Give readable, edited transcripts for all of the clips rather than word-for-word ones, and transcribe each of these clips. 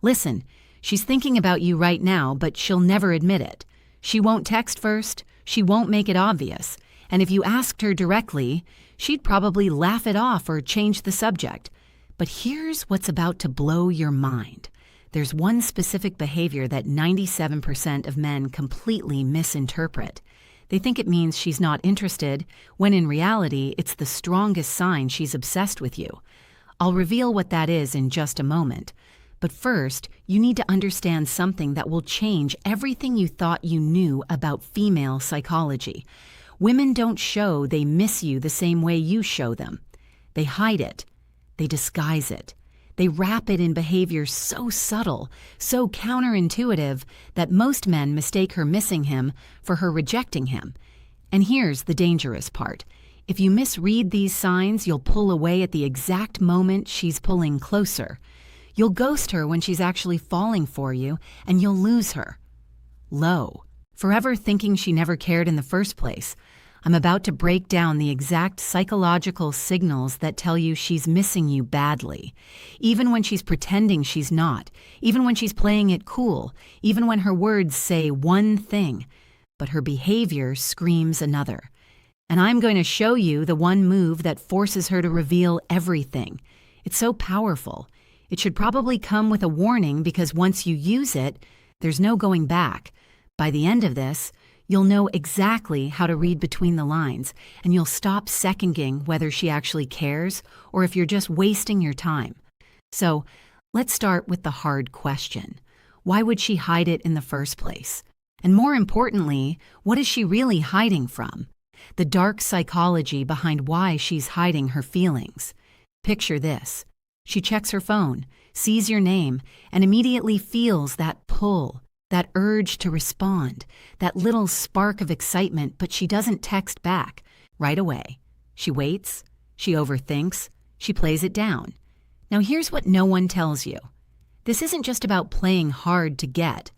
Listen, she's thinking about you right now, but she'll never admit it. She won't text first, she won't make it obvious, and if you asked her directly, she'd probably laugh it off or change the subject. But here's what's about to blow your mind. There's one specific behavior that 97% of men completely misinterpret. They think it means she's not interested, when in reality, it's the strongest sign she's obsessed with you. I'll reveal what that is in just a moment. But first, you need to understand something that will change everything you thought you knew about female psychology. Women don't show they miss you the same way you show them. They hide it. They disguise it. They wrap it in behavior so subtle, so counterintuitive, that most men mistake her missing him for her rejecting him. And here's the dangerous part. If you misread these signs, you'll pull away at the exact moment she's pulling closer. You'll ghost her when she's actually falling for you, and you'll lose her. Low, forever thinking she never cared in the first place. I'm about to break down the exact psychological signals that tell you she's missing you badly. Even when she's pretending she's not, even when she's playing it cool, even when her words say one thing, but her behavior screams another. And I'm going to show you the one move that forces her to reveal everything. It's so powerful. It should probably come with a warning because once you use it, there's no going back. By the end of this, you'll know exactly how to read between the lines, and you'll stop second-guessing whether she actually cares or if you're just wasting your time. So, let's start with the hard question. Why would she hide it in the first place? And more importantly, what is she really hiding from? The dark psychology behind why she's hiding her feelings. Picture this. She checks her phone, sees your name, and immediately feels that pull, that urge to respond, that little spark of excitement, but she doesn't text back right away. She waits, she overthinks, she plays it down. Now here's what no one tells you. This isn't just about playing hard to get.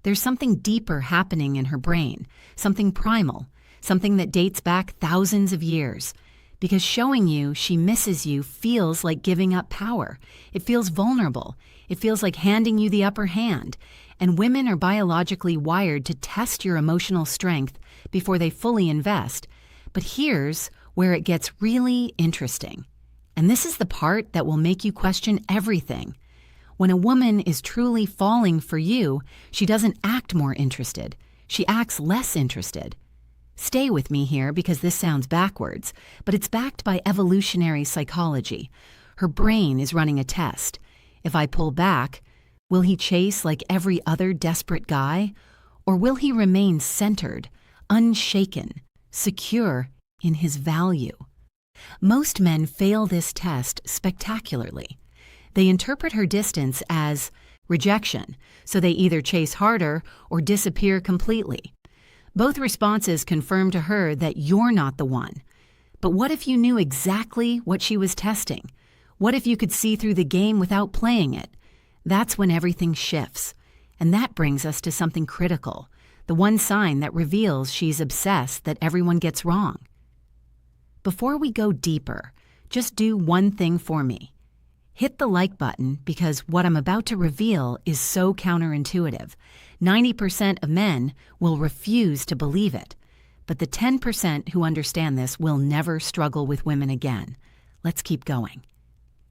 There's something deeper happening in her brain, something primal, something that dates back thousands of years. Because showing you she misses you feels like giving up power. It feels vulnerable. It feels like handing you the upper hand. And women are biologically wired to test your emotional strength before they fully invest. But here's where it gets really interesting. And this is the part that will make you question everything. When a woman is truly falling for you, she doesn't act more interested. She acts less interested. Stay with me here because this sounds backwards, but it's backed by evolutionary psychology. Her brain is running a test. If I pull back, will he chase like every other desperate guy? Or will he remain centered, unshaken, secure in his value? Most men fail this test spectacularly. They interpret her distance as rejection, so they either chase harder or disappear completely. Both responses confirm to her that you're not the one. But what if you knew exactly what she was testing? What if you could see through the game without playing it? That's when everything shifts. And that brings us to something critical, the one sign that reveals she's obsessed that everyone gets wrong. Before we go deeper, just do one thing for me. Hit the like button because what I'm about to reveal is so counterintuitive. 90% of men will refuse to believe it, but the 10% who understand this will never struggle with women again. Let's keep going.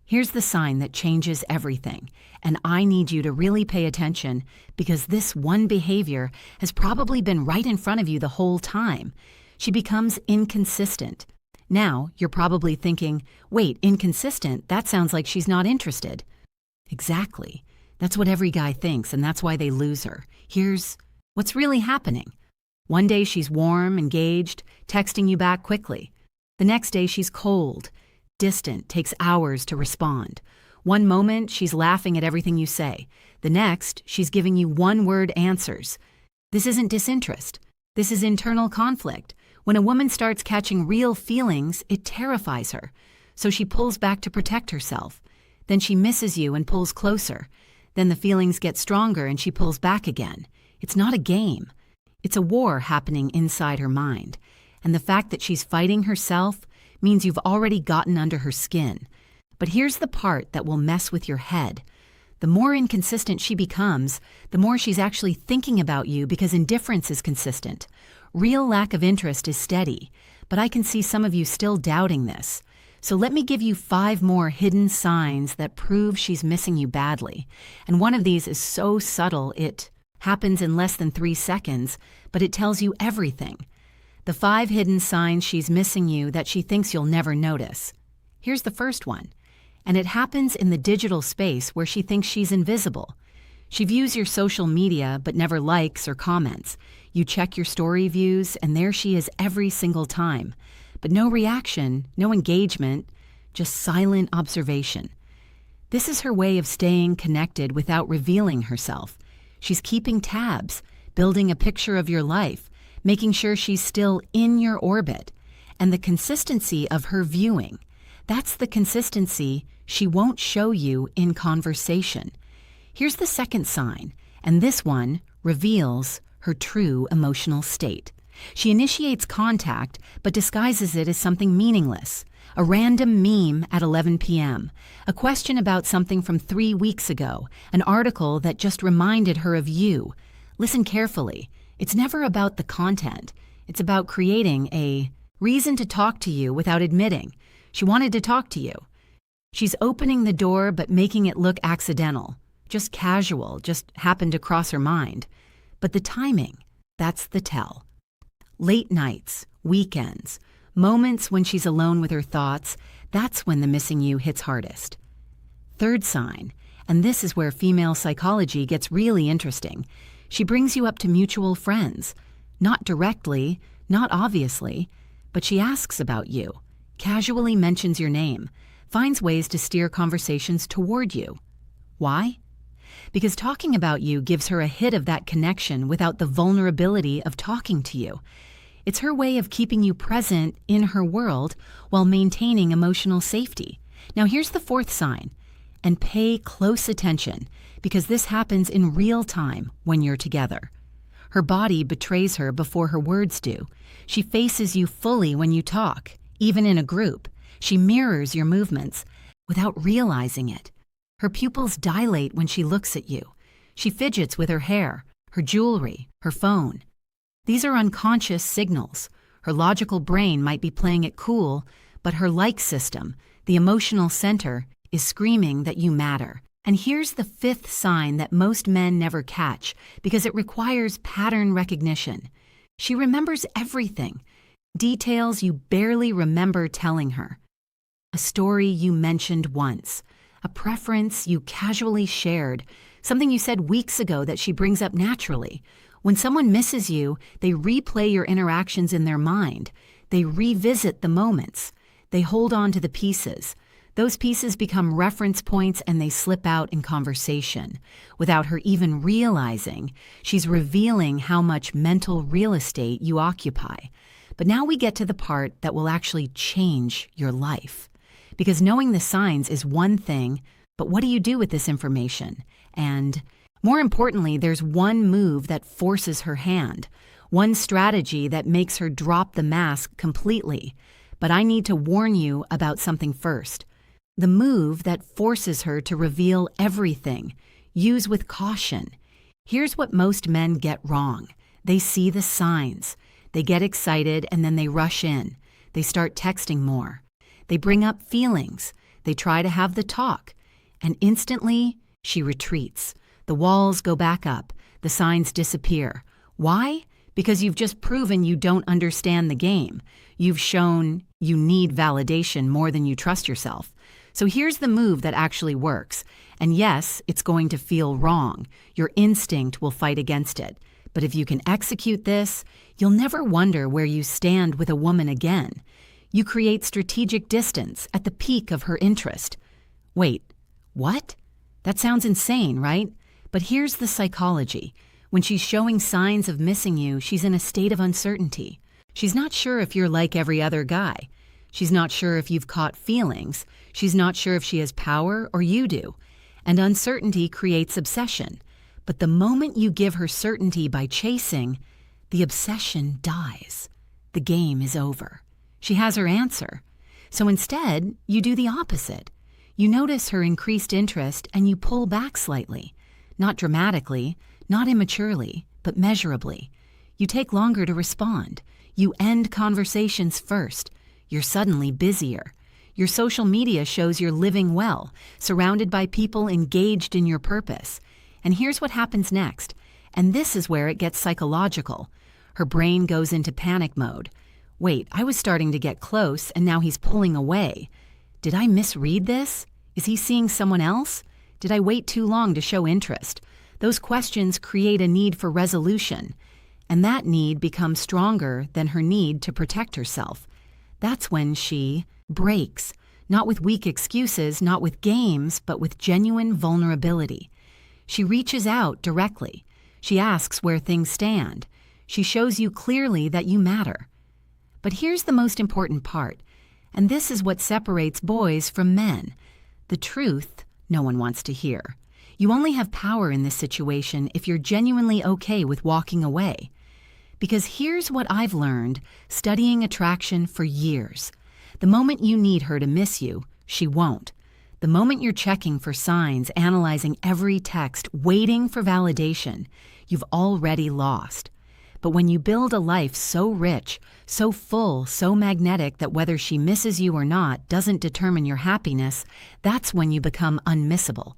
Here's the sign that changes everything, and I need you to really pay attention because this one behavior has probably been right in front of you the whole time. She becomes inconsistent. Now, you're probably thinking, wait, inconsistent? That sounds like she's not interested. Exactly. That's what every guy thinks, and that's why they lose her. Here's what's really happening. One day she's warm, engaged, texting you back quickly. The next day she's cold, distant, takes hours to respond. One moment she's laughing at everything you say. The next, she's giving you one-word answers. This isn't disinterest. This is internal conflict. When a woman starts catching real feelings, it terrifies her. So she pulls back to protect herself. Then she misses you and pulls closer. Then the feelings get stronger and she pulls back again. It's not a game. It's a war happening inside her mind. And the fact that she's fighting herself means you've already gotten under her skin. But here's the part that will mess with your head. The more inconsistent she becomes, the more she's actually thinking about you because indifference is consistent. Real lack of interest is steady, but I can see some of you still doubting this. So let me give you 5 more hidden signs that prove she's missing you badly. And one of these is so subtle it happens in less than 3 seconds, but it tells you everything. The 5 hidden signs she's missing you that she thinks you'll never notice. Here's the first one. And it happens in the digital space where she thinks she's invisible. She views your social media but never likes or comments. You check your story views and there she is every single time. But no reaction, no engagement, just silent observation. This is her way of staying connected without revealing herself. She's keeping tabs, building a picture of your life, making sure she's still in your orbit. And the consistency of her viewing, that's the consistency she won't show you in conversation. Here's the second sign, and this one reveals her true emotional state. She initiates contact, but disguises it as something meaningless. A random meme at 11 p.m., a question about something from 3 weeks ago, an article that just reminded her of you. Listen carefully. It's never about the content. It's about creating a reason to talk to you without admitting she wanted to talk to you. She's opening the door but making it look accidental, just casual, just happened to cross her mind. But the timing, that's the tell. Late nights, weekends, moments when she's alone with her thoughts, that's when the missing you hits hardest. Third sign, and this is where female psychology gets really interesting. She brings you up to mutual friends. Not directly, not obviously, but she asks about you, casually mentions your name, finds ways to steer conversations toward you. Why? Because talking about you gives her a hit of that connection without the vulnerability of talking to you. It's her way of keeping you present in her world while maintaining emotional safety. Now here's the fourth sign, and pay close attention because this happens in real time when you're together. Her body betrays her before her words do. She faces you fully when you talk, even in a group. She mirrors your movements without realizing it. Her pupils dilate when she looks at you. She fidgets with her hair, her jewelry, her phone. These are unconscious signals. Her logical brain might be playing it cool, but her like system, the emotional center, is screaming that you matter. And here's the fifth sign that most men never catch because it requires pattern recognition. She remembers everything, details you barely remember telling her. A story you mentioned once, a preference you casually shared, something you said weeks ago that she brings up naturally. When someone misses you, they replay your interactions in their mind. They revisit the moments. They hold on to the pieces. Those pieces become reference points and they slip out in conversation. Without her even realizing, she's revealing how much mental real estate you occupy. But now we get to the part that will actually change your life. Because knowing the signs is one thing, but what do you do with this information? And more importantly, there's one move that forces her hand, one strategy that makes her drop the mask completely. But I need to warn you about something first. The move that forces her to reveal everything. Use with caution. Here's what most men get wrong. They see the signs. They get excited and then they rush in. They start texting more. They bring up feelings. They try to have the talk. And instantly, she retreats. The walls go back up. The signs disappear. Why? Because you've just proven you don't understand the game. You've shown you need validation more than you trust yourself. So here's the move that actually works. And yes, it's going to feel wrong. Your instinct will fight against it. But if you can execute this, you'll never wonder where you stand with a woman again. You create strategic distance at the peak of her interest. Wait, what? That sounds insane, right? But here's the psychology. When she's showing signs of missing you, she's in a state of uncertainty. She's not sure if you're like every other guy. She's not sure if you've caught feelings. She's not sure if she has power or you do. And uncertainty creates obsession. But the moment you give her certainty by chasing, the obsession dies. The game is over. She has her answer. So instead, you do the opposite. You notice her increased interest and you pull back slightly. Not dramatically, not immaturely, but measurably. You take longer to respond. You end conversations first. You're suddenly busier. Your social media shows you're living well, surrounded by people engaged in your purpose. And here's what happens next. And this is where it gets psychological. Her brain goes into panic mode. Wait, I was starting to get close and now he's pulling away. Did I misread this? Is he seeing someone else? Did I wait too long to show interest? Those questions create a need for resolution. And that need becomes stronger than her need to protect herself. That's when she breaks, not with weak excuses, not with games, but with genuine vulnerability. She reaches out directly. She asks where things stand. She shows you clearly that you matter. But here's the most important part, and this is what separates boys from men. The truth no one wants to hear. You only have power in this situation if you're genuinely okay with walking away. Because here's what I've learned studying attraction for years. The moment you need her to miss you, she won't. The moment you're checking for signs, analyzing every text, waiting for validation, you've already lost. But when you build a life so rich, so full, so magnetic that whether she misses you or not doesn't determine your happiness, that's when you become unmissable.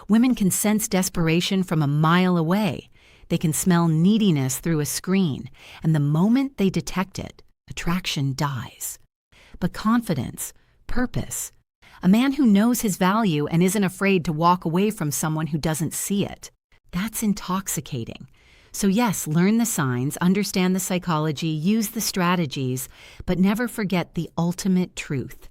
Women can sense desperation from a mile away. They can smell neediness through a screen, and the moment they detect it, attraction dies. But confidence, purpose, a man who knows his value and isn't afraid to walk away from someone who doesn't see it, that's intoxicating. So yes, learn the signs, understand the psychology, use the strategies, but never forget the ultimate truth.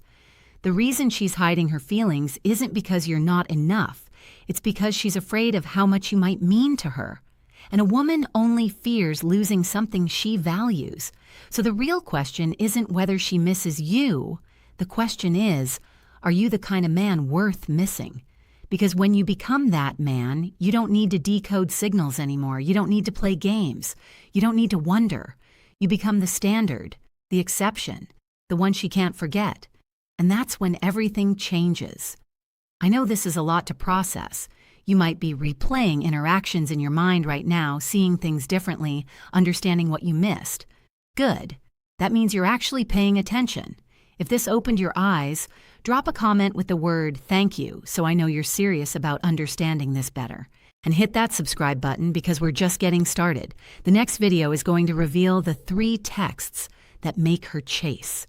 The reason she's hiding her feelings isn't because you're not enough. It's because she's afraid of how much you might mean to her. And a woman only fears losing something she values. So the real question isn't whether she misses you. The question is, are you the kind of man worth missing? Because when you become that man, you don't need to decode signals anymore. You don't need to play games. You don't need to wonder. You become the standard, the exception, the one she can't forget. And that's when everything changes. I know this is a lot to process. You might be replaying interactions in your mind right now, seeing things differently, understanding what you missed. Good. That means you're actually paying attention. If this opened your eyes, drop a comment with the word "thank you" so I know you're serious about understanding this better. And hit that subscribe button because we're just getting started. The next video is going to reveal the 3 texts that make her chase.